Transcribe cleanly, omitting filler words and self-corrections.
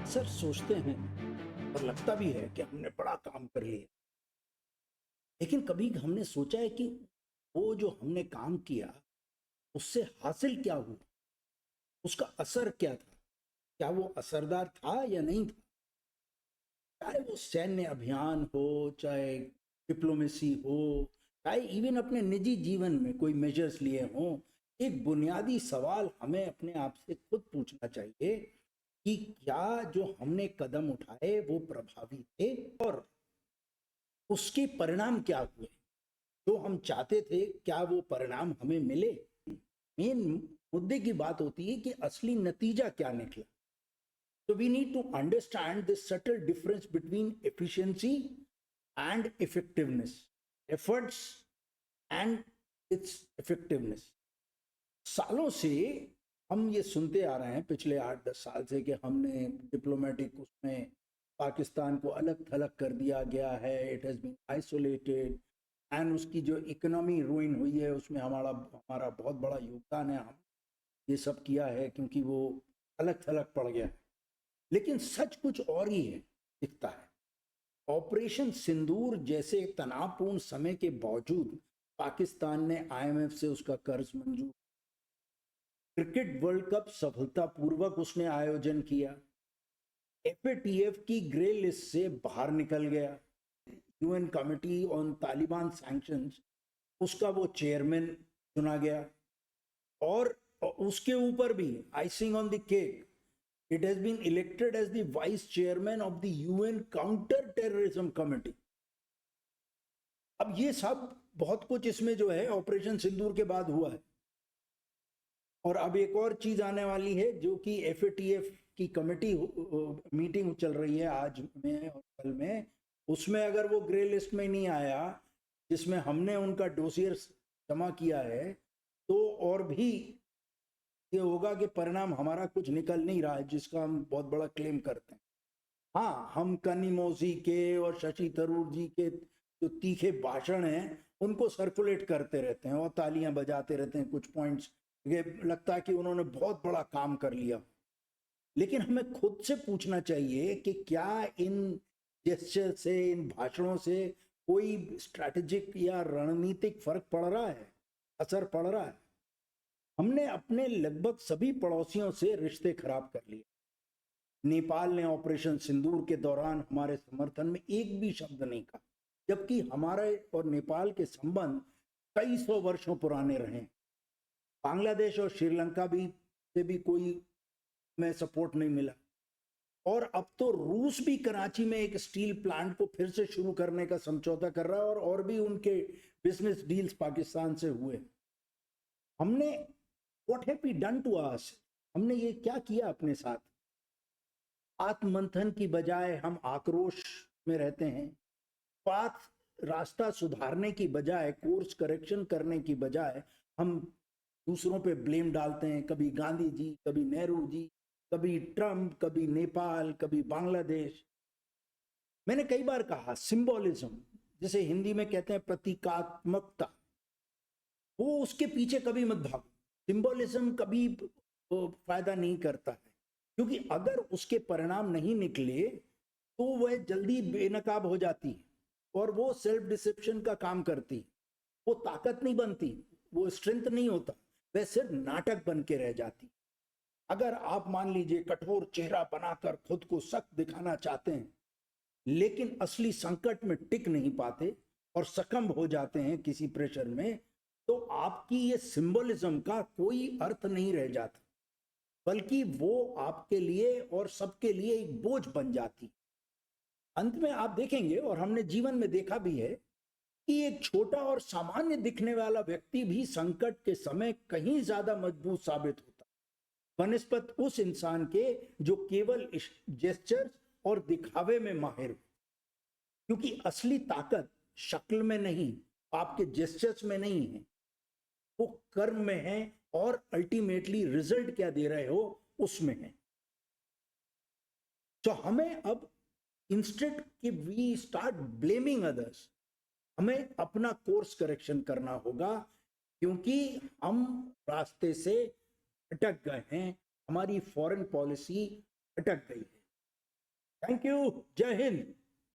अक्सर सोचते हैं और लगता भी है कि हमने बड़ा काम कर लिया, लेकिन कभी हमने सोचा है कि वो जो हमने काम किया उससे हासिल क्या हुआ, उसका असर क्या था, क्या वो असरदार था या नहीं था। चाहे वो सैन्य अभियान हो, चाहे डिप्लोमेसी हो, चाहे इवन अपने निजी जीवन में कोई मेजर्स लिए हों। एक बुनियादी सवाल हमें अपने आप से खुद पूछना चाहिए कि क्या जो हमने कदम उठाए वो प्रभावी थे और उसके परिणाम क्या हुए। जो हम चाहते थे क्या वो परिणाम हमें मिले। मेन मुद्दे की बात होती है कि असली नतीजा क्या निकला। So we need to understand this subtle difference between efficiency and effectiveness, efforts and its effectiveness. सालों से हम ये सुनते आ रहे हैं पिछले 8-10 साल से कि हमने डिप्लोमेटिक उसमें पाकिस्तान को अलग थलग कर दिया गया है, it has been isolated and उसकी जो इकोनॉमी रुइन हुई है उसमें हमारा हमारा बहुत बड़ा योगदान है। हम ये सब किया है क्योंकि वो अलग थलग पड़ गया है, लेकिन सच कुछ और ही है दिखता है। ऑपरेशन सिंदूर जैसे तनावपूर्ण समय के बावजूद पाकिस्तान ने आईएमएफ से उसका कर्ज मंजूर, क्रिकेट वर्ल्ड कप सफलतापूर्वक उसने आयोजन किया, एफएटीएफ की ग्रे लिस्ट से बाहर निकल गया, UN committee on Taliban sanctions उसका वो चेयरमैन चुना गया, और उसके ऊपर भी icing on the cake it has been elected as the vice chairman of the UN counter terrorism committee. अब ये सब बहुत कुछ इसमें जो है ऑपरेशन सिंदूर के बाद हुआ है, और अब एक और चीज आने वाली है जो कि एफएटीएफ की कमेटी मीटिंग चल रही है आज में और कल में। उसमें अगर वो ग्रे लिस्ट में नहीं आया जिसमें हमने उनका डोसियर जमा किया है, तो और भी ये होगा कि परिणाम हमारा कुछ निकल नहीं रहा है जिसका हम बहुत बड़ा क्लेम करते हैं। हाँ, हम कनिमोझी के और शशि थरूर जी के जो तीखे भाषण हैं उनको सर्कुलेट करते रहते हैं और तालियां बजाते रहते हैं, कुछ पॉइंट्स ये लगता है कि उन्होंने बहुत बड़ा काम कर लिया। लेकिन हमें खुद से पूछना चाहिए कि क्या इन जेस्चर से, इन भाषणों से कोई स्ट्रैटेजिक या रणनीतिक फर्क पड़ रहा है, असर पड़ रहा है। हमने अपने लगभग सभी पड़ोसियों से रिश्ते खराब कर लिए। नेपाल ने ऑपरेशन सिंदूर के दौरान हमारे समर्थन में एक भी शब्द नहीं कहा, जबकि हमारे और नेपाल के संबंध कई सौ वर्षों पुराने रहे। बांग्लादेश और श्रीलंका भी से भी कोई में सपोर्ट नहीं मिला, और अब तो रूस भी कराची में एक स्टील प्लांट को फिर से शुरू करने का समझौता कर रहा है, और भी उनके बिजनेस डील्स पाकिस्तान से हुए। हमने what have we done to us, हमने ये क्या किया अपने साथ। आत्ममंथन की बजाय हम आक्रोश में रहते हैं, पाथ रास्ता सुधारने की बजाय, कोर्स करेक्शन करने की बजाय हम दूसरों पे ब्लेम डालते हैं। कभी गांधी जी, कभी नेहरू जी, कभी ट्रंप, कभी नेपाल, कभी बांग्लादेश। मैंने कई बार कहा सिंबोलिज्म, जिसे हिंदी में कहते हैं प्रतीकात्मकता, वो उसके पीछे कभी मत भागो। सिंबोलिज्म कभी फायदा नहीं करता है, क्योंकि अगर उसके परिणाम नहीं निकले तो वह जल्दी बेनकाब हो जाती है और वो सेल्फ डिसेप्शन का काम करती। वो ताकत नहीं बनती, वो स्ट्रेंथ नहीं होता, वह सिर्फ नाटक बन के रह जाती। अगर आप मान लीजिए कठोर चेहरा बनाकर खुद को सख्त दिखाना चाहते हैं, लेकिन असली संकट में टिक नहीं पाते और सकम हो जाते हैं किसी प्रेशर में, तो आपकी ये सिंबलिज्म का कोई अर्थ नहीं रह जाता, बल्कि वो आपके लिए और सबके लिए एक बोझ बन जाती। अंत में आप देखेंगे, और हमने जीवन में देखा भी है, कि एक छोटा और सामान्य दिखने वाला व्यक्ति भी संकट के समय कहीं ज्यादा मजबूत साबित होता बनस्पत उस इंसान के जो केवल जेस्चर और दिखावे में माहिर हो। क्योंकि असली ताकत शक्ल में नहीं, आपके जेस्चर्स में नहीं है, वो कर्म में है, और अल्टीमेटली रिजल्ट क्या दे रहे हो उसमें है। तो हमें अब इंस्टेड कि वी स्टार्ट ब्लेमिंग अदर्स, हमें अपना कोर्स करेक्शन करना होगा, क्योंकि हम रास्ते से अटक गए हैं, हमारी फॉरेन पॉलिसी अटक गई है। Thank you. जय हिंद।